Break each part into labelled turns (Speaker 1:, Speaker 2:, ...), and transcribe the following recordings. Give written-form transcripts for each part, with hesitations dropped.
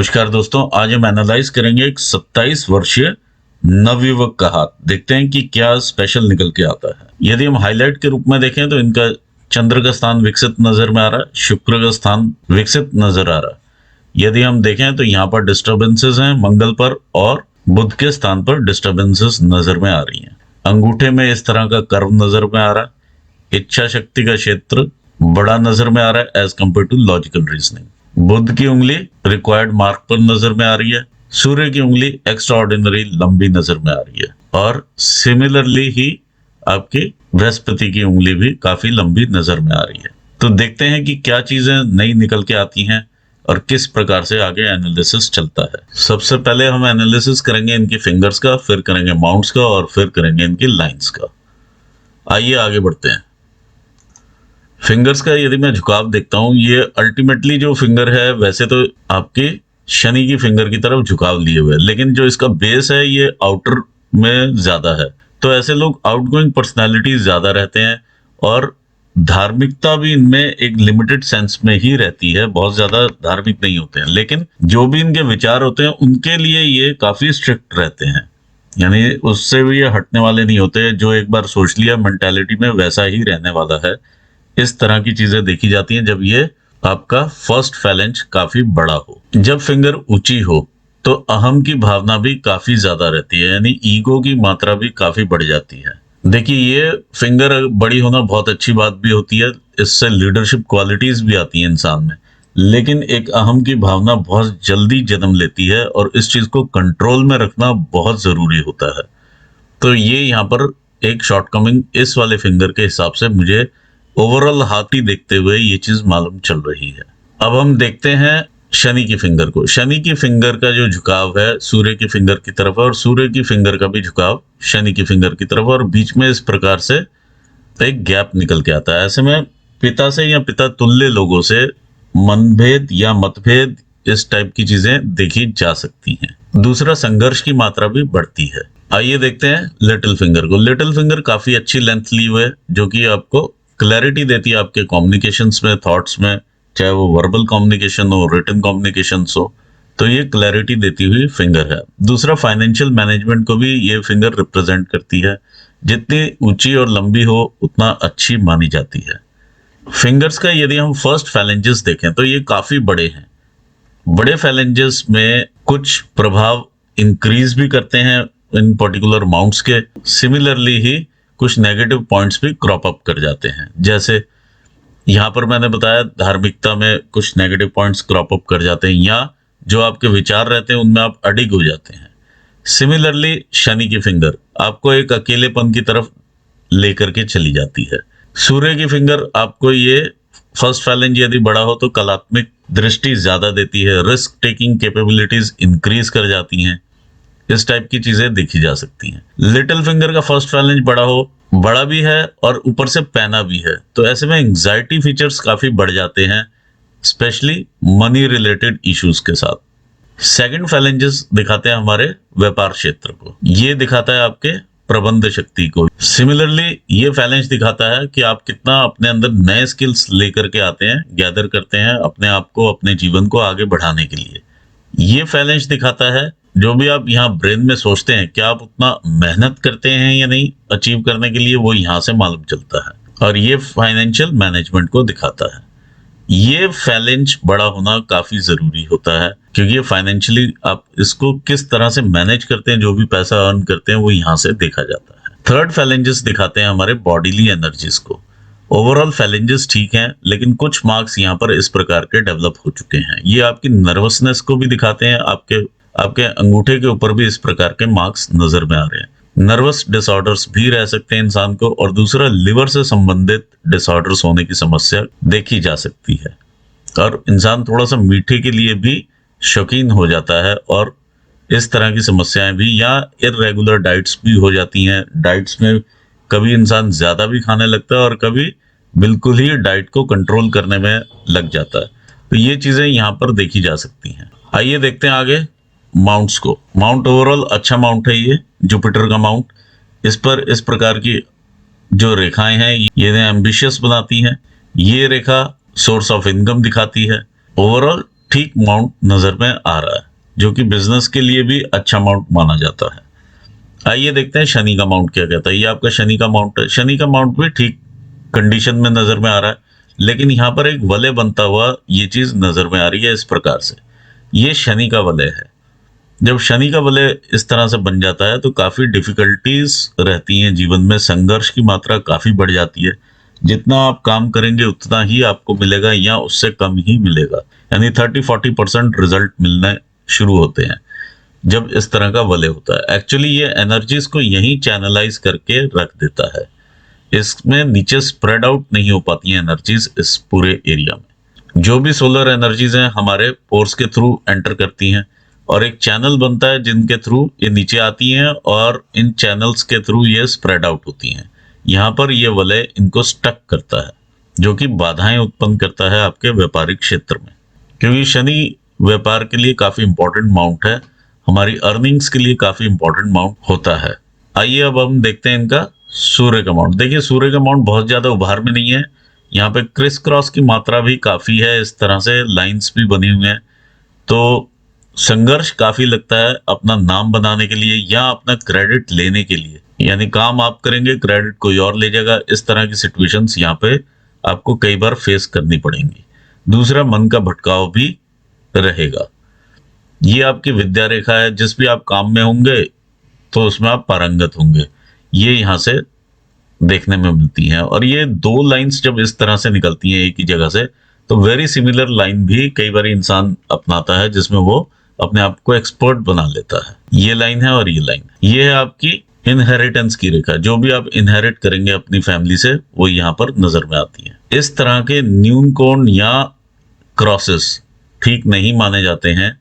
Speaker 1: नमस्कार दोस्तों, आज हम एनालाइज करेंगे एक 27 वर्षीय नवयुवक का हाथ। देखते हैं कि क्या स्पेशल निकल के आता है। यदि हम हाईलाइट के रूप में देखें तो इनका चंद्र का स्थान विकसित नजर में आ रहा है, शुक्र का स्थान विकसित नजर आ रहा है। यदि हम देखें तो यहाँ पर डिस्टर्बेंसेस हैं मंगल पर, और बुध के स्थान पर डिस्टर्बेंसेस नजर में आ रही हैं। अंगूठे में इस तरह का कर्व नजर में आ रहा है। इच्छा शक्ति का क्षेत्र बड़ा नजर में आ रहा है as compare to logical reasoning. बुध की उंगली रिक्वायर्ड मार्क पर नजर में आ रही है। सूर्य की उंगली एक्स्ट्रा ऑर्डिनरी लंबी नजर में आ रही है, और सिमिलरली ही आपकी बृहस्पति की उंगली भी काफी लंबी नजर में आ रही है। तो देखते हैं कि क्या चीजें नई निकल के आती हैं और किस प्रकार से आगे एनालिसिस चलता है। सबसे पहले हम एनालिसिस करेंगे इनकी फिंगर्स का, फिर करेंगे माउंट्स का, और फिर करेंगे इनकी लाइंस का। आइए आगे बढ़ते हैं। फिंगर्स का यदि मैं झुकाव देखता हूं, ये अल्टीमेटली जो फिंगर है वैसे तो आपकी शनि की फिंगर की तरफ झुकाव लिए हुए है, लेकिन जो इसका बेस है ये आउटर में ज्यादा है। तो ऐसे लोग आउटगोइंग पर्सनालिटी ज्यादा रहते हैं, और धार्मिकता भी इनमें एक लिमिटेड सेंस में ही रहती है, बहुत ज्यादा धार्मिक नहीं होते हैं। लेकिन जो भी इनके विचार होते हैं उनके लिए ये काफी स्ट्रिक्ट रहते हैं, यानी उससे भी ये हटने वाले नहीं होते। जो एक बार सोच लिया मेंटालिटी में वैसा ही रहने वाला है। इस तरह की चीजें देखी जाती हैं जब ये आपका फर्स्ट फैलेंज काफी बड़ा हो। जब फिंगर ऊंची हो तो अहम की भावना भी काफी ज्यादा रहती है, यानी ईगो की मात्रा भी काफी बढ़ जाती है। देखिए, ये फिंगर बड़ी होना बहुत अच्छी बात भी होती है, इससे लीडरशिप क्वालिटीज भी आती हैं इंसान में। लेकिन एक अहम की भावना बहुत जल्दी जन्म लेती है, और इस चीज को कंट्रोल में रखना बहुत जरूरी होता है। तो ये यहाँ पर एक शॉर्टकमिंग इस वाले फिंगर के हिसाब से मुझे ओवरऑल हाथ ही देखते हुए ये चीज मालूम चल रही है। अब हम देखते हैं शनि की फिंगर को। शनि की फिंगर का जो झुकाव है सूर्य की फिंगर की तरफ है, और सूर्य की फिंगर का भी झुकाव शनि की फिंगर की तरफ, और बीच में इस प्रकार से एक गैप निकल के आता है। ऐसे में पिता से या पिता तुल्य लोगों से मनभेद या मतभेद, इस टाइप की चीजें देखी जा सकती हैं। दूसरा, संघर्ष की मात्रा भी बढ़ती है। आइए देखते हैं लिटिल फिंगर को। लिटिल फिंगर काफी अच्छी लेंथ ली हुई है, जो कि आपको क्लैरिटी देती है आपके कम्युनिकेशंस में, थॉट्स में, चाहे वो वर्बल कम्युनिकेशन हो, रिटन कम्युनिकेशन हो, तो ये क्लैरिटी देती हुई फिंगर है। दूसरा, फाइनेंशियल मैनेजमेंट को भी ये फिंगर रिप्रेजेंट करती है। जितनी ऊंची और लंबी हो उतना अच्छी मानी जाती है। फिंगर्स का यदि हम फर्स्ट फैलेंजेस देखें तो ये काफी बड़े हैं। बड़े फैलेंजेस में कुछ प्रभाव इंक्रीज भी करते हैं इन पर्टिकुलर माउंट्स के। सिमिलरली ही कुछ नेगेटिव पॉइंट्स भी क्रॉप अप कर जाते हैं। जैसे यहाँ पर मैंने बताया, धार्मिकता में कुछ नेगेटिव पॉइंट्स क्रॉप अप कर जाते हैं, या जो आपके विचार रहते हैं उनमें आप अडिग हो जाते हैं। सिमिलरली शनि की फिंगर आपको एक अकेलेपन की तरफ लेकर के चली जाती है। सूर्य की फिंगर आपको ये फर्स्ट फैलेंज यदि बड़ा हो तो कलात्मक दृष्टि ज्यादा देती है, रिस्क टेकिंग कैपेबिलिटीज इंक्रीज कर जाती हैं। इस टाइप की चीजें देखी जा सकती हैं। लिटिल फिंगर का फर्स्ट फैलेंज बड़ा हो, बड़ा भी है और ऊपर से पैना भी है, तो ऐसे में एंजाइटी फीचर्स काफी बढ़ जाते हैं, स्पेशली मनी रिलेटेड इश्यूज के साथ। सेकंड फैलेंजेस दिखाते हैं हमारे व्यापार क्षेत्र को। ये दिखाता है आपके प्रबंध शक्ति को। सिमिलरली ये फैलेंज दिखाता है कि आप कितना अपने अंदर नए स्किल्स लेकर के आते हैं, गैदर करते हैं अपने आप को, अपने जीवन को आगे बढ़ाने के लिए। ये फैलेंज दिखाता है जो भी आप यहाँ ब्रेन में सोचते हैं, क्या आप उतना मेहनत करते हैं या नहीं अचीव करने के लिए, वो यहाँ से मालूम चलता है। और ये फाइनेंशियल मैनेजमेंट को दिखाता है। ये फैलेंज बड़ा होना काफी जरूरी होता है, क्योंकि ये फाइनेंशियली आप इसको किस तरह से मैनेज करते हैं, जो भी पैसा अर्न करते हैं वो यहाँ से देखा जाता है। थर्ड फैलेंजेस दिखाते हैं हमारे बॉडीली एनर्जीज को। ओवरऑल फैलेंजेस ठीक हैं, लेकिन कुछ मार्क्स यहाँ पर इस प्रकार के डेवलप हो चुके हैं। ये आपकी नर्वसनेस को भी दिखाते हैं, आपके अंगूठे के ऊपर भी इस प्रकार के मार्क्स नजर में आ रहे हैं। नर्वस डिसऑर्डर्स भी रह सकते हैं इंसान को, और दूसरा, लिवर से संबंधित डिसऑर्डर्स होने की समस्या देखी जा सकती है। और इंसान थोड़ा सा मीठे के लिए भी शौकीन हो जाता है, और इस तरह की समस्याएं भी, या इर्रेगुलर डाइट्स भी हो जाती हैं। डाइट्स में कभी इंसान ज्यादा भी खाने लगता है और कभी बिल्कुल ही डाइट को कंट्रोल करने में लग जाता है। तो ये चीजें यहाँ पर देखी जा सकती हैं। आइए देखते हैं आगे माउंट्स को। माउंट ओवरऑल अच्छा माउंट है, ये जुपिटर का माउंट। इस पर इस प्रकार की जो रेखाएं हैं ये एम्बिशियस बनाती हैं। ये रेखा सोर्स ऑफ इनकम दिखाती है। ओवरऑल ठीक माउंट नजर में आ रहा है, जो कि बिजनेस के लिए भी अच्छा माउंट माना जाता है। आइए देखते हैं शनि का माउंट क्या कहता है। ये आपका शनि का माउंट है। शनि का माउंट भी ठीक कंडीशन में नजर में आ रहा है, लेकिन यहाँ पर एक वलय बनता हुआ ये चीज नजर में आ रही है इस प्रकार से। ये शनि का वलय है। जब शनि का वलय इस तरह से बन जाता है तो काफी डिफिकल्टीज रहती हैं जीवन में, संघर्ष की मात्रा काफी बढ़ जाती है। जितना आप काम करेंगे उतना ही आपको मिलेगा या उससे कम ही मिलेगा, यानी 30-40% रिजल्ट मिलने शुरू होते हैं जब इस तरह का वलय होता है। एक्चुअली ये एनर्जीज को यहीं चैनलाइज करके रख देता है, इसमें नीचे स्प्रेड आउट नहीं हो पाती हैं एनर्जीज इस पूरे एरिया में। जो भी सोलर एनर्जीज हैं हमारे पोर्स के थ्रू एंटर करती हैं और एक चैनल बनता है जिनके थ्रू ये नीचे आती हैं और इन चैनल्स के थ्रू ये स्प्रेड आउट होती हैं। यहाँ पर ये वलय इनको स्टक करता है, जो कि बाधाएं उत्पन्न करता है आपके व्यापारिक क्षेत्र में, क्योंकि शनि व्यापार के लिए काफी इंपॉर्टेंट माउंट है, हमारी अर्निंग्स के लिए काफी इंपॉर्टेंट माउंट होता है। आइए अब हम देखते हैं इनका सूर्य का माउंट। देखिए सूर्य का माउंट बहुत ज्यादा उभार में नहीं है, यहाँ पे क्रिस क्रॉस की मात्रा भी काफी है, इस तरह से लाइंस भी बनी हुई हैं, तो संघर्ष काफी लगता है अपना नाम बनाने के लिए या अपना क्रेडिट लेने के लिए, यानी काम आप करेंगे क्रेडिट कोई और ले जाएगा। इस तरह की सिचुएशंस यहाँ पे आपको कई बार फेस करनी पड़ेंगी। दूसरा, मन का भटकाव भी रहेगा। ये आपकी विद्या रेखा है, जिस भी आप काम में होंगे तो उसमें आप पारंगत होंगे, ये यहाँ से देखने में मिलती हैं। और ये दो लाइंस जब इस तरह से निकलती हैं एक ही जगह से, तो वेरी सिमिलर लाइन भी कई बार इंसान अपनाता है, जिसमें वो अपने आप को एक्सपर्ट बना लेता है। ये लाइन है और ये लाइन, ये है आपकी इनहेरिटेंस की रेखा। जो भी आप इनहेरिट करेंगे अपनी फैमिली से वो यहाँ पर नजर में आती है। इस तरह के न्यून कोण या क्रॉसेस ठीक नहीं माने जाते हैं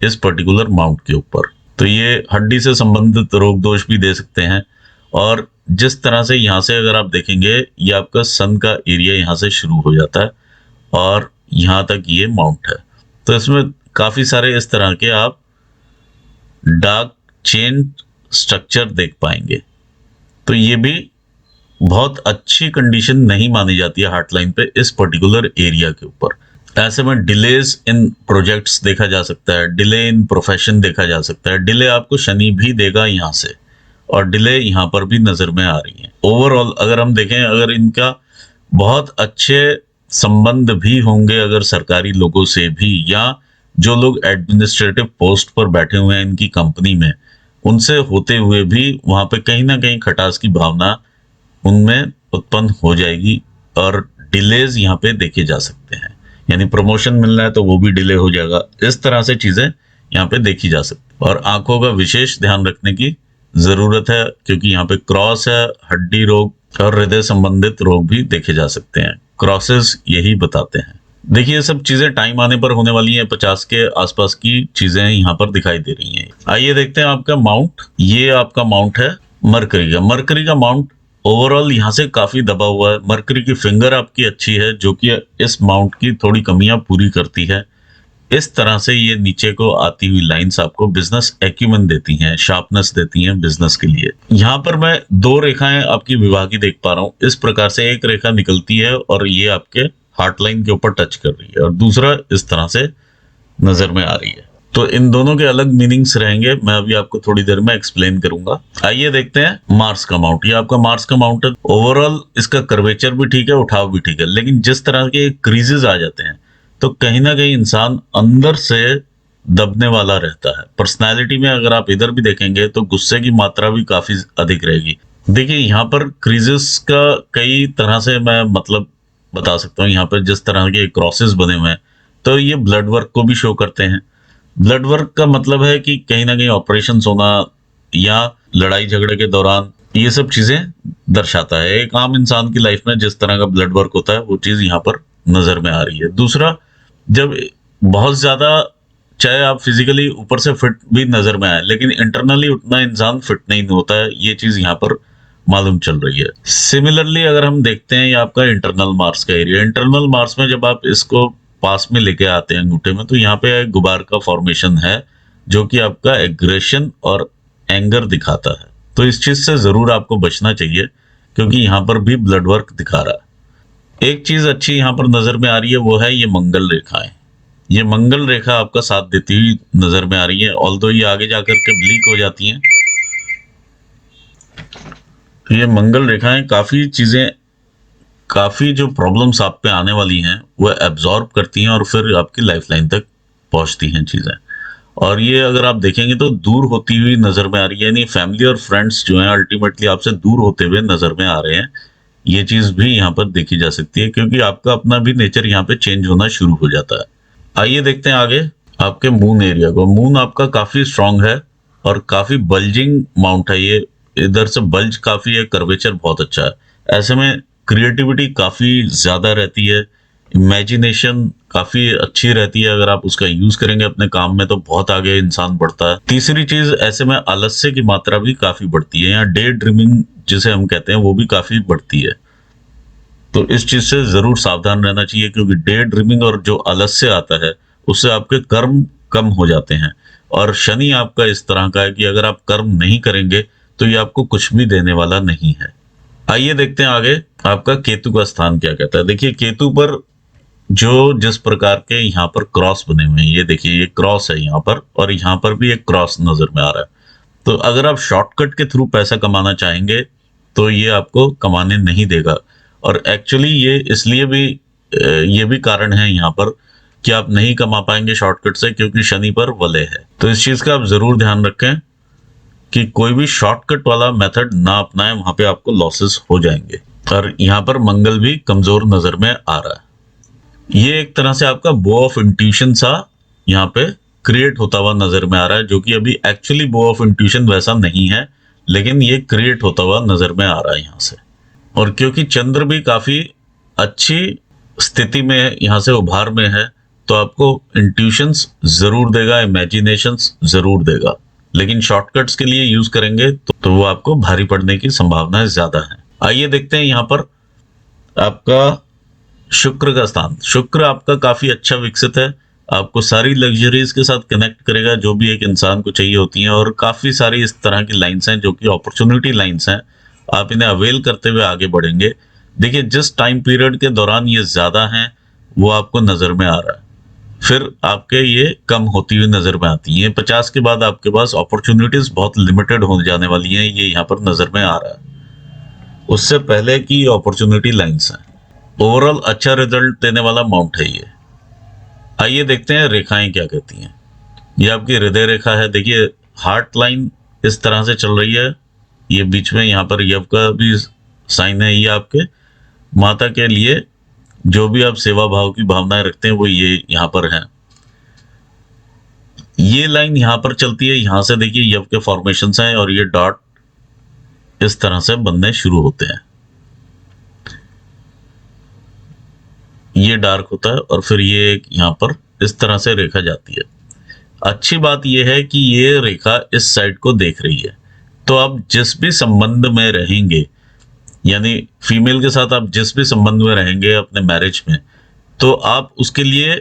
Speaker 1: इस पर्टिकुलर माउंट के ऊपर, तो ये हड्डी से संबंधित रोग दोष भी दे सकते हैं। और जिस तरह से यहाँ से अगर आप देखेंगे, ये आपका सन का एरिया यहाँ से शुरू हो जाता है और यहाँ तक ये माउंट है, तो इसमें काफी सारे इस तरह के आप डार्क चेन स्ट्रक्चर देख पाएंगे। तो ये भी बहुत अच्छी कंडीशन नहीं मानी जाती है हार्ट लाइन पे इस पर्टिकुलर एरिया के ऊपर। ऐसे में डिलेज इन प्रोजेक्ट्स देखा जा सकता है, डिले इन प्रोफेशन देखा जा सकता है। डिले आपको शनि भी देगा यहाँ से, और डिले यहाँ पर भी नजर में आ रही है। ओवरऑल अगर हम देखें, अगर इनका बहुत अच्छे संबंध भी होंगे अगर सरकारी लोगों से भी, या जो लोग एडमिनिस्ट्रेटिव पोस्ट पर बैठे हुए हैं इनकी कंपनी में, उनसे होते हुए भी वहां पे कहीं ना कहीं खटास की भावना उनमें उत्पन्न हो जाएगी और डिलेज यहाँ पे देखे जा सकते हैं। यानी प्रमोशन मिलना है तो वो भी डिले हो जाएगा। इस तरह से चीजें यहाँ पे देखी जा सकती है। और आंखों का विशेष ध्यान रखने की जरूरत है, क्योंकि यहाँ पे क्रॉस है, हड्डी रोग और हृदय संबंधित रोग भी देखे जा सकते हैं। क्रॉसेस यही बताते हैं। देखिए ये सब चीजें टाइम आने पर होने वाली हैं, 50 के आसपास की चीजें यहाँ पर दिखाई दे रही हैं। आइए देखते हैं आपका माउंट। ये आपका माउंट है मरकरी का। मरकरी का माउंट ओवरऑल यहाँ से काफी दबा हुआ है। मरकरी की फिंगर आपकी अच्छी है, जो कि इस माउंट की थोड़ी कमियां पूरी करती है। इस तरह से ये नीचे को आती हुई लाइंस आपको बिजनेस एक्यूमेन देती हैं, शार्पनेस देती हैं बिजनेस के लिए। यहाँ पर मैं दो रेखाएं आपकी विवाह की देख पा रहा हूँ। इस प्रकार से एक रेखा निकलती है और ये आपके हार्ट लाइन के ऊपर टच कर रही है, और दूसरा इस तरह से नजर में आ रही है। तो इन दोनों के अलग मीनिंग्स रहेंगे, मैं अभी आपको थोड़ी देर में एक्सप्लेन करूंगा। आइए देखते हैं मार्स का माउंट। ये आपका मार्स का माउंट है। ओवरऑल इसका कर्वेचर भी ठीक है, उठाव भी ठीक है, लेकिन जिस तरह के क्रीजेस आ जाते हैं तो कहीं ना कहीं इंसान अंदर से दबने वाला रहता है। पर्सनैलिटी में अगर आप इधर भी देखेंगे तो गुस्से की मात्रा भी काफी अधिक रहेगी। देखिए यहाँ पर क्रीजेस का कई तरह से मैं मतलब बता सकता हूँ। यहाँ पर जिस तरह के क्रॉसेस बने हुए हैं तो ये ब्लड वर्क को भी शो करते हैं। ब्लड वर्क का मतलब है कि कहीं ना कहीं ऑपरेशन होना या लड़ाई झगड़े के दौरान, ये सब चीजें दर्शाता है। एक आम इंसान की लाइफ में जिस तरह का ब्लड वर्क होता है वो चीज यहाँ पर नजर में आ रही है। दूसरा, जब बहुत ज्यादा, चाहे आप फिजिकली ऊपर से फिट भी नजर में आए, लेकिन इंटरनली उतना इंसान फिट नहीं होता है, ये चीज यहाँ पर मालूम चल रही है। सिमिलरली अगर हम देखते हैं ये आपका इंटरनल मार्स का एरिया। इंटरनल मार्स में जब आप इसको पास में लेके आते हैं अंगूठे में, तो यहाँ पे गुबार का फॉर्मेशन है, जो कि आपका एग्रेशन और एंगर दिखाता है। तो इस चीज से जरूर आपको बचना चाहिए, क्योंकि यहाँ पर भी ब्लड वर्क दिखा रहा है। एक चीज अच्छी यहाँ पर नजर में आ रही है, वो है ये मंगल रेखाएं। ये मंगल रेखा आपका साथ देती हुई नजर में आ रही है, ऑल्दो ये आगे जाकर के ब्लीक हो जाती हैं। तो ये मंगल रेखाएं काफी चीजें, काफी जो प्रॉब्लम्स आप पे आने वाली हैं वो एब्जॉर्ब करती हैं और फिर आपकी लाइफ लाइन तक पहुंचती हैं चीजें। और ये अगर आप देखेंगे तो दूर होती हुई नजर में आ रही है, यानी फैमिली और फ्रेंड्स जो हैं अल्टीमेटली आपसे दूर होते हुए नजर में आ रहे हैं। ये चीज भी यहाँ पर देखी जा सकती है, क्योंकि आपका अपना भी नेचर यहाँ पे चेंज होना शुरू हो जाता है। आइए देखते हैं आगे आपके मून एरिया को। मून आपका काफी स्ट्रांग है और काफी बल्जिंग माउंट है, ये इधर से बल्ज काफी है, कर्वेचर बहुत अच्छा है। ऐसे में क्रिएटिविटी काफी ज्यादा रहती है, इमेजिनेशन काफी अच्छी रहती है। अगर आप उसका यूज करेंगे अपने काम में तो बहुत आगे इंसान बढ़ता है। तीसरी चीज, ऐसे में आलस्य की मात्रा भी काफी बढ़ती है, या डे ड्रीमिंग जिसे हम कहते हैं वो भी काफी बढ़ती है। तो इस चीज से जरूर सावधान रहना चाहिए, क्योंकि डे ड्रीमिंग और जो आलस्य आता है उससे आपके कर्म कम हो जाते हैं। और शनि आपका इस तरह का है कि अगर आप कर्म नहीं करेंगे तो ये आपको कुछ भी देने वाला नहीं है। आइए देखते हैं आगे आपका केतु का स्थान क्या कहता है। देखिए केतु पर जो जिस प्रकार के यहाँ पर क्रॉस बने हुए हैं, ये देखिए ये क्रॉस है यहाँ पर, और यहाँ पर भी एक क्रॉस नजर में आ रहा है। तो अगर आप शॉर्टकट के थ्रू पैसा कमाना चाहेंगे तो ये आपको कमाने नहीं देगा। और एक्चुअली ये इसलिए भी ये भी कारण है यहाँ पर कि आप नहीं कमा पाएंगे शॉर्टकट से, क्योंकि शनि पर वलय है। तो इस चीज का आप जरूर ध्यान रखें कि कोई भी शॉर्टकट वाला मेथड ना अपनाएं, वहां पे आपको लॉसेस हो जाएंगे। और यहाँ पर मंगल भी कमजोर नजर में आ रहा है। ये एक तरह से आपका बो ऑफ इंट्यूशन सा यहाँ पे क्रिएट होता हुआ नजर में आ रहा है, जो कि अभी एक्चुअली बो ऑफ इंट्यूशन वैसा नहीं है, लेकिन ये क्रिएट होता हुआ नजर में आ रहा है यहाँ से। और क्योंकि चंद्र भी काफी अच्छी स्थिति में यहाँ से उभार में है, तो आपको इंट्यूशंस जरूर देगा, इमेजिनेशंस जरूर देगा, लेकिन शॉर्टकट्स के लिए यूज करेंगे तो वो आपको भारी पड़ने की संभावना ज्यादा है। आइए देखते हैं यहाँ पर आपका शुक्र का स्थान। शुक्र आपका काफी अच्छा विकसित है, आपको सारी लग्जरीज के साथ कनेक्ट करेगा जो भी एक इंसान को चाहिए होती हैं। और काफी सारी इस तरह की लाइन्स हैं जो कि अपॉर्चुनिटी लाइन्स हैं, आप इन्हें अवेल करते हुए आगे बढ़ेंगे। देखिए जिस टाइम पीरियड के दौरान ये ज्यादा हैं वो आपको नजर में आ रहा है, फिर आपके ये कम होती हुई नजर में आती हैं। 50 के बाद आपके पास अपॉर्चुनिटीज बहुत लिमिटेड हो जाने वाली हैं, ये यहाँ पर नजर में आ रहा है। उससे पहले की अपॉर्चुनिटी लाइन्स हैं। ओवरऑल अच्छा रिजल्ट देने वाला माउंट है ये। आइए देखते हैं रेखाएं क्या कहती हैं। ये आपकी हृदय रेखा है। देखिए हार्ट लाइन इस तरह से चल रही है, ये बीच में यहाँ पर यव का भी साइन है। ये आपके माता के लिए जो भी आप सेवा भाव की भावनाएं रखते हैं वो ये यहाँ पर है। ये लाइन यहाँ पर चलती है, यहाँ से देखिए यव के फॉर्मेशंस हैं और ये डॉट इस तरह से बनने शुरू होते हैं। ये डार्क होता है और फिर ये एक यहाँ पर इस तरह से रेखा जाती है। अच्छी बात यह है कि ये रेखा इस साइड को देख रही है, तो आप जिस भी संबंध में रहेंगे, यानी फीमेल के साथ आप जिस भी संबंध में रहेंगे अपने मैरिज में, तो आप उसके लिए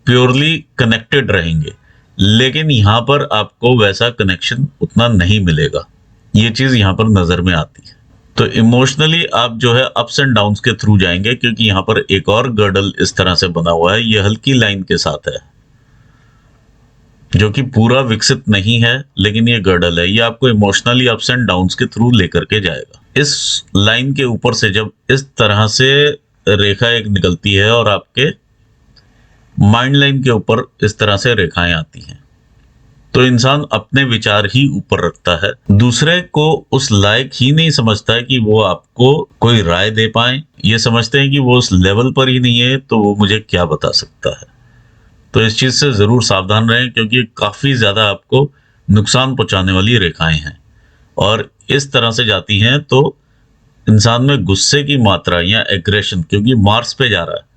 Speaker 1: प्योरली कनेक्टेड रहेंगे। लेकिन यहाँ पर आपको वैसा कनेक्शन उतना नहीं मिलेगा, ये चीज यहाँ पर नजर में आती है। तो इमोशनली आप जो है अप्स एंड डाउन्स के थ्रू जाएंगे, क्योंकि यहाँ पर एक और गर्डल इस तरह से बना हुआ है, ये हल्की लाइन के साथ है जो कि पूरा विकसित नहीं है, लेकिन ये गर्डल है। ये आपको इमोशनली अप्स एंड डाउन्स के थ्रू लेकर के जाएगा। इस लाइन के ऊपर से जब इस तरह से रेखा एक निकलती है और आपके माइंड लाइन के ऊपर इस तरह से रेखाएं आती हैं, तो इंसान अपने विचार ही ऊपर रखता है, दूसरे को उस लायक ही नहीं समझता है कि वो आपको कोई राय दे पाए। ये समझते हैं कि वो उस लेवल पर ही नहीं है, तो वो मुझे क्या बता सकता है। तो इस चीज से जरूर सावधान रहें, क्योंकि काफी ज्यादा आपको नुकसान पहुंचाने वाली रेखाएं हैं और इस तरह से जाती हैं तो इंसान में गुस्से की मात्रा या एग्रेशन, क्योंकि मार्स पे जा रहा है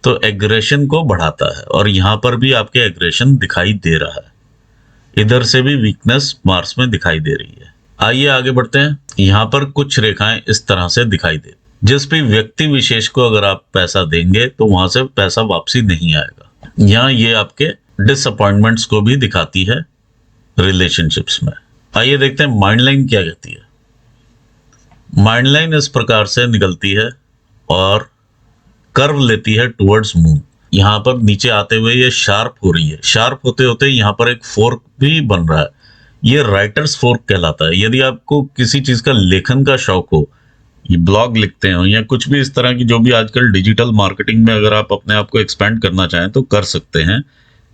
Speaker 1: तो एग्रेशन को बढ़ाता है, और यहाँ पर भी आपके एग्रेशन दिखाई दे रहा है। इधर से भी वीकनेस मार्स में दिखाई दे रही है। आइए आगे बढ़ते हैं। यहाँ पर कुछ रेखाएं इस तरह से दिखाई दे, जिस भी व्यक्ति विशेष को अगर आप पैसा देंगे तो वहां से पैसा वापसी नहीं आएगा। यहाँ ये आपके डिसअपॉइंटमेंट्स को भी दिखाती है रिलेशनशिप्स में। आइए देखते हैं माइंड लाइन क्या कहती है। माइंड लाइन इस प्रकार से निकलती है और कर्व लेती है टुवर्ड्स मून। यहाँ पर नीचे आते हुए ये शार्प हो रही है, शार्प होते होते यहाँ पर एक फोर्क भी बन रहा है, ये राइटर्स फोर्क कहलाता है। यदि आपको किसी चीज का लेखन का शौक हो, ये ब्लॉग लिखते हो या कुछ भी इस तरह की जो भी आजकल डिजिटल मार्केटिंग में अगर आप अपने आप को एक्सपेंड करना चाहें तो कर सकते हैं,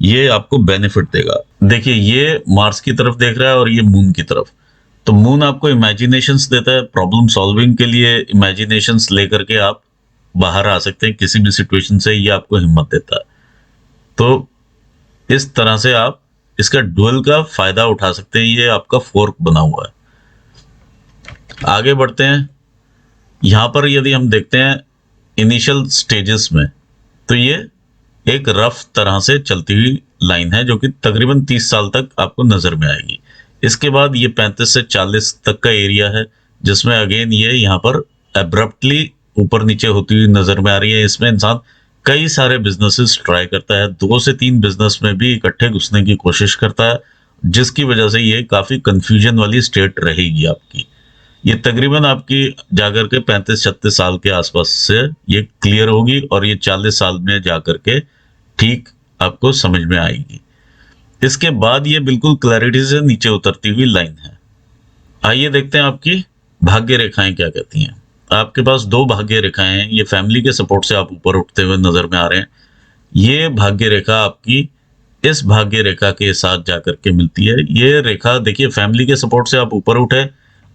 Speaker 1: ये आपको बेनिफिट देगा। देखिए ये मार्स की तरफ देख रहा है और ये मून की तरफ, तो मून आपको इमेजिनेशंस देता है, प्रॉब्लम सॉल्विंग के लिए इमेजिनेशंस लेकर के आप बाहर आ सकते हैं किसी भी सिचुएशन से, ये आपको हिम्मत देता है। तो इस तरह से आप इसका डुअल का फायदा उठा सकते हैं, ये आपका फोर्क बना हुआ है। आगे बढ़ते हैं, यहां पर यदि हम देखते हैं इनिशियल स्टेजेस में, तो ये एक रफ तरह से चलती हुई लाइन है जो कि तकरीबन 30 साल तक आपको नजर में आएगी। इसके बाद ये 35 से 40 तक का एरिया है जिसमें अगेन ये यहाँ पर एब्रप्टली ऊपर नीचे होती हुई नजर में आ रही है। इसमें इंसान कई सारे बिजनेसेस ट्राई करता है, 2 से 3 बिजनेस में भी इकट्ठे घुसने की कोशिश करता है, जिसकी वजह से ये काफी कंफ्यूजन वाली स्टेट रहेगी आपकी। ये तकरीबन आपकी जाकर के 35-36 साल के आसपास से ये क्लियर होगी और ये 40 साल में जाकर के ठीक आपको समझ में आएगी। इसके बाद ये बिल्कुल क्लैरिटी से नीचे उतरती हुई लाइन है। आइए देखते हैं आपकी भाग्य रेखाएं क्या कहती हैं। आपके पास 2 भाग्य रेखाएं हैं, ये फैमिली के सपोर्ट से आप ऊपर उठते हुए नजर में आ रहे हैं। ये भाग्य रेखा आपकी इस भाग्य रेखा के साथ जाकर के मिलती है। ये रेखा देखिए, फैमिली के सपोर्ट से आप ऊपर उठे,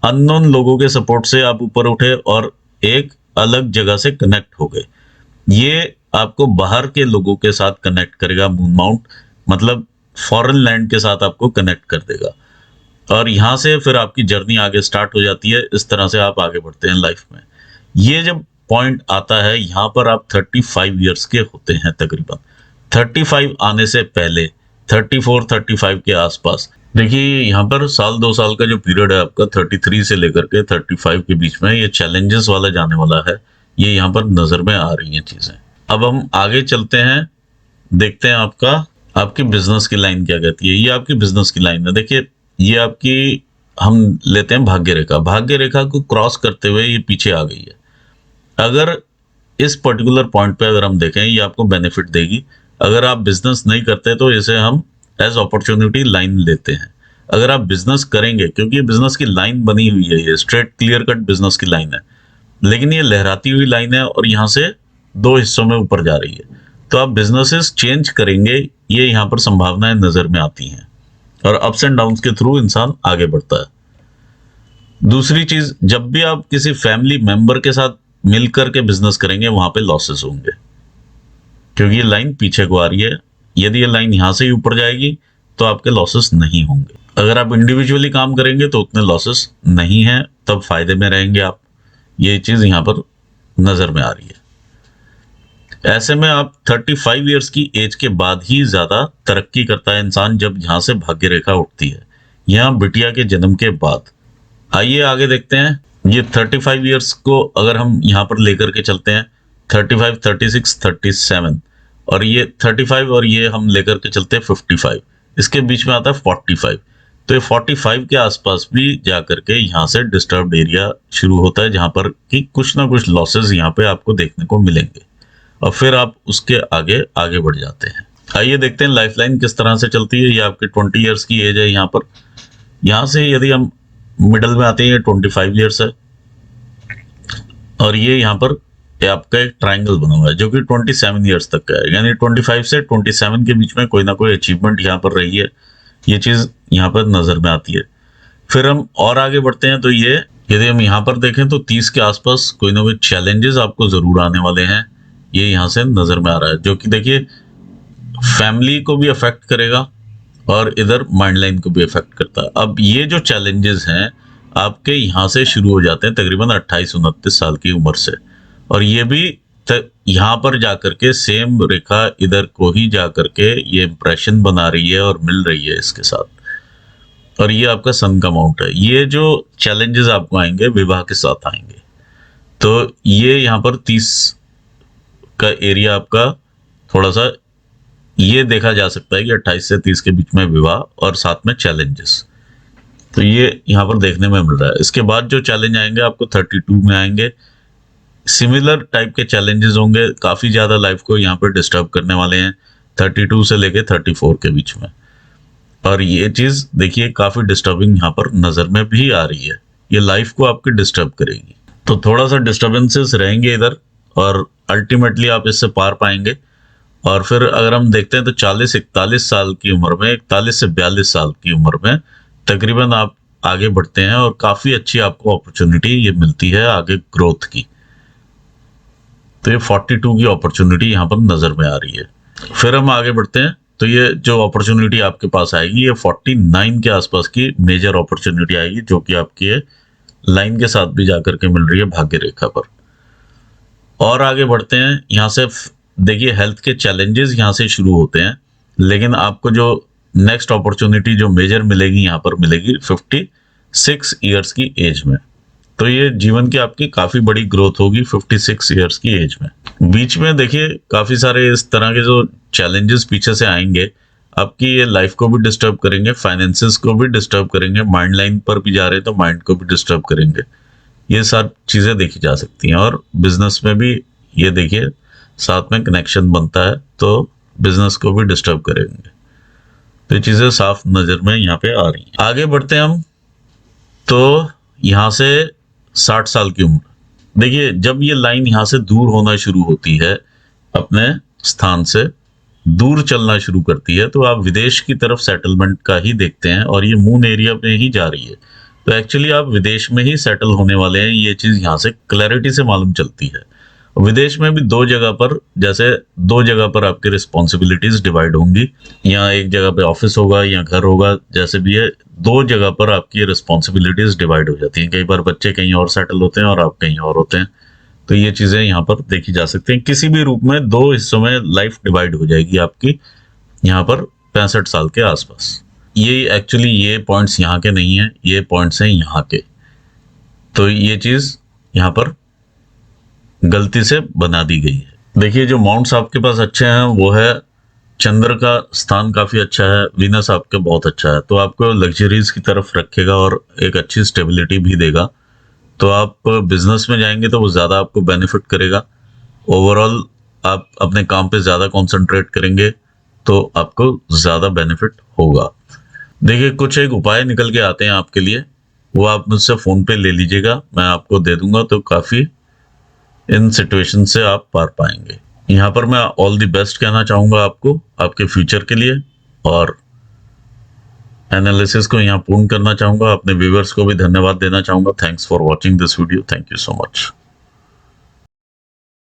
Speaker 1: अननोन लोगों के सपोर्ट से आप ऊपर उठे और एक अलग जगह से कनेक्ट हो गए। ये आपको बाहर के लोगों के साथ कनेक्ट करेगा। मून माउंट मतलब फॉरेन लैंड के साथ आपको कनेक्ट कर देगा और यहां से फिर आपकी जर्नी आगे स्टार्ट हो जाती है। इस तरह से आप आगे बढ़ते हैं लाइफ में। ये जब पॉइंट आता है यहाँ पर आप 35 ईयर्स के होते हैं, तकरीबन 35 आने से पहले 34-35 के आसपास। देखिए यहाँ पर 1-2 साल का जो पीरियड है आपका 33 से लेकर के 35 के बीच में, ये चैलेंजेस वाला जाने वाला है। ये यहाँ पर नजर में आ रही हैं चीजें। अब हम आगे चलते हैं, देखते हैं आपकी बिजनेस की लाइन क्या कहती है। ये आपकी बिजनेस की लाइन है। देखिए ये आपकी, हम लेते हैं भाग्य रेखा। भाग्य रेखा को क्रॉस करते हुए ये पीछे आ गई है। अगर इस पर्टिकुलर पॉइंट पे अगर हम देखें, ये आपको बेनिफिट देगी। अगर आप बिजनेस नहीं करते तो इसे हम एज अपॉर्चुनिटी लाइन लेते हैं। अगर आप बिजनेस करेंगे, क्योंकि ये बिजनेस की लाइन बनी हुई है, ये स्ट्रेट क्लियर कट बिजनेस की लाइन है, लेकिन ये लहराती हुई लाइन है और यहाँ से 2 हिस्सों में ऊपर जा रही है। तो आप बिजनेसेस चेंज करेंगे, ये यहाँ पर संभावनाएं नजर में आती हैं और अप्स एंड डाउन्स के थ्रू इंसान आगे बढ़ता है। दूसरी चीज, जब भी आप किसी फैमिली मेंबर के साथ मिलकर के बिजनेस करेंगे, वहां पे लॉसेस होंगे, क्योंकि ये लाइन पीछे को आ रही है। यदि ये लाइन यहां से ही ऊपर जाएगी तो आपके लॉसेस नहीं होंगे। अगर आप इंडिविजुअली काम करेंगे तो उतने लॉसेस नहीं है, तब फायदे में रहेंगे आप। ये चीज यहां पर नजर में आ रही है। ऐसे में आप 35 ईयर्स की एज के बाद ही ज्यादा तरक्की करता है इंसान, जब यहां से भाग्य रेखा उठती है, यहां बिटिया के जन्म के बाद। आइए आगे देखते हैं। ये 35 ईयर्स को अगर हम यहाँ पर लेकर के चलते हैं, 35, 36, 37 और ये 35 और ये हम लेकर के चलते हैं 55, इसके बीच में आता है 45। तो ये 45 के आसपास भी जाकर के यहाँ से डिस्टर्ब्ड एरिया शुरू होता है, जहां पर कि कुछ ना कुछ लॉसेस यहाँ पे आपको देखने को मिलेंगे और फिर आप उसके आगे आगे बढ़ जाते हैं। आइए देखते हैं लाइफलाइन किस तरह से चलती है। ये आपके 20 ईयर्स की एज है यहाँ पर। यहाँ से यदि हम मिडल में आते हैं, 25 ईयर्स है और ये यहाँ पर आपका एक ट्रायंगल बना हुआ है जो कि 27 ईयर्स तक का है, यानी 25 से 27 के बीच में कोई ना कोई अचीवमेंट यहाँ पर रही है। ये चीज यहाँ पर नजर में आती है। फिर हम और आगे बढ़ते हैं, तो ये यदि हम यहाँ पर देखें तो 30 के आसपास कोई ना कोई चैलेंजेस आपको जरूर आने वाले हैं, ये यहाँ से नजर में आ रहा है, जो कि देखिए फैमिली को भी अफेक्ट करेगा और इधर माइंड लाइन को भी अफेक्ट करता है। अब ये जो चैलेंजेस हैं आपके यहाँ से शुरू हो जाते हैं तकरीबन 28-29 साल की उम्र से, और ये भी यहाँ पर जाकर के सेम रेखा इधर को ही जाकर के ये इंप्रेशन बना रही है और मिल रही है इसके साथ। और ये आपका सन का माउंट है। ये जो चैलेंजेस आपको आएंगे विवाह के साथ आएंगे, तो ये यहाँ पर 30 का एरिया आपका थोड़ा सा ये देखा जा सकता है कि 28 से 30 के बीच में विवाह और साथ में चैलेंजेस, तो ये यहाँ पर देखने में मिल रहा है। इसके बाद जो चैलेंज आएंगे आपको 32 में आएंगे, सिमिलर टाइप के चैलेंजेस होंगे, काफी ज्यादा लाइफ को यहाँ पे डिस्टर्ब करने वाले हैं 32 से लेके 34 के बीच में। और ये चीज देखिए काफी डिस्टर्बिंग यहाँ पर नजर में भी आ रही है, ये लाइफ को आपके डिस्टर्ब करेगी। तो थोड़ा सा डिस्टर्बेंसेस रहेंगे इधर, और अल्टीमेटली आप इससे पार पाएंगे। और फिर अगर हम देखते हैं तो 40-41 साल की उम्र में, 41 से 42 साल की उम्र में तकरीबन आप आगे बढ़ते हैं, और काफी अच्छी आपको अपॉर्चुनिटी ये मिलती है आगे ग्रोथ की। तो ये 42 की अपॉर्चुनिटी यहाँ पर नजर में आ रही है। फिर हम आगे बढ़ते हैं, तो ये जो अपॉर्चुनिटी आपके पास आएगी, ये 49 के आसपास की मेजर अपॉर्चुनिटी आएगी, जो कि आपकी ये लाइन के साथ भी जाकर के मिल रही है भाग्य रेखा पर। और आगे बढ़ते हैं, यहाँ से देखिए हेल्थ के चैलेंजेस यहाँ से शुरू होते हैं, लेकिन आपको जो नेक्स्ट अपॉर्चुनिटी जो मेजर मिलेगी यहाँ पर मिलेगी 56 ईयर्स की एज में। तो ये जीवन की आपकी काफी बड़ी ग्रोथ होगी 56 ईयर्स की एज में। बीच में देखिए काफी सारे इस तरह के जो चैलेंजेस पीछे से आएंगे, आपकी ये लाइफ को भी डिस्टर्ब करेंगे, फाइनेंसेस को भी डिस्टर्ब करेंगे, माइंड लाइन पर भी जा रहे हैं तो माइंड को भी डिस्टर्ब करेंगे। ये सब चीजें देखी जा सकती हैं। और बिजनेस में भी ये देखिए साथ में कनेक्शन बनता है, तो बिजनेस को भी डिस्टर्ब करेंगे। तो ये चीजें साफ नजर में यहाँ पे आ रही हैं। आगे बढ़ते हैं हम, तो यहाँ से 60 साल की उम्र, देखिए जब ये लाइन यहाँ से दूर होना शुरू होती है, अपने स्थान से दूर चलना शुरू करती है, तो आप विदेश की तरफ सेटलमेंट का ही देखते हैं, और ये मून एरिया में ही जा रही है। तो एक्चुअली आप विदेश में ही सेटल होने वाले हैं, ये चीज यहाँ से क्लैरिटी से मालूम चलती है। विदेश में भी दो जगह पर, जैसे दो जगह पर आपकी रिस्पॉन्सिबिलिटीज डिवाइड होंगी, यहाँ एक जगह पे ऑफिस होगा या घर होगा, जैसे भी है दो जगह पर आपकी रिस्पॉन्सिबिलिटीज डिवाइड हो जाती हैं। कई बार बच्चे कहीं और सेटल होते हैं और आप कहीं और होते हैं, तो ये चीजें यहाँ पर देखी जा सकती हैं। किसी भी रूप में दो हिस्सों में लाइफ डिवाइड हो जाएगी आपकी यहाँ पर 65 साल के आसपास। ये एक्चुअली ये पॉइंट्स यहाँ के नहीं है, ये पॉइंट्स हैं यहाँ के। तो ये चीज यहाँ पर गलती से बना दी गई है। देखिए जो माउंट्स आपके पास अच्छे हैं वो है, चंद्र का स्थान काफी अच्छा है, वीनस आपके बहुत अच्छा है, तो आपको लग्जरीज की तरफ रखेगा और एक अच्छी स्टेबिलिटी भी देगा। तो आप बिजनेस में जाएंगे तो वो ज्यादा आपको बेनिफिट करेगा। ओवरऑल आप अपने काम पे ज्यादा कंसंट्रेट करेंगे तो आपको ज्यादा बेनिफिट होगा। देखिए कुछ एक उपाय निकल के आते हैं आपके लिए, वो आप मुझसे फोन पे ले लीजिएगा, मैं आपको दे दूंगा, तो काफी इन सिचुएशन से आप पार पाएंगे। यहाँ पर मैं ऑल द बेस्ट कहना चाहूंगा आपको आपके फ्यूचर के लिए, और एनालिसिस को यहाँ पूर्ण करना चाहूंगा। अपने व्यूअर्स को भी धन्यवाद देना चाहूंगा। Thanks for watching this video. Thank you so much.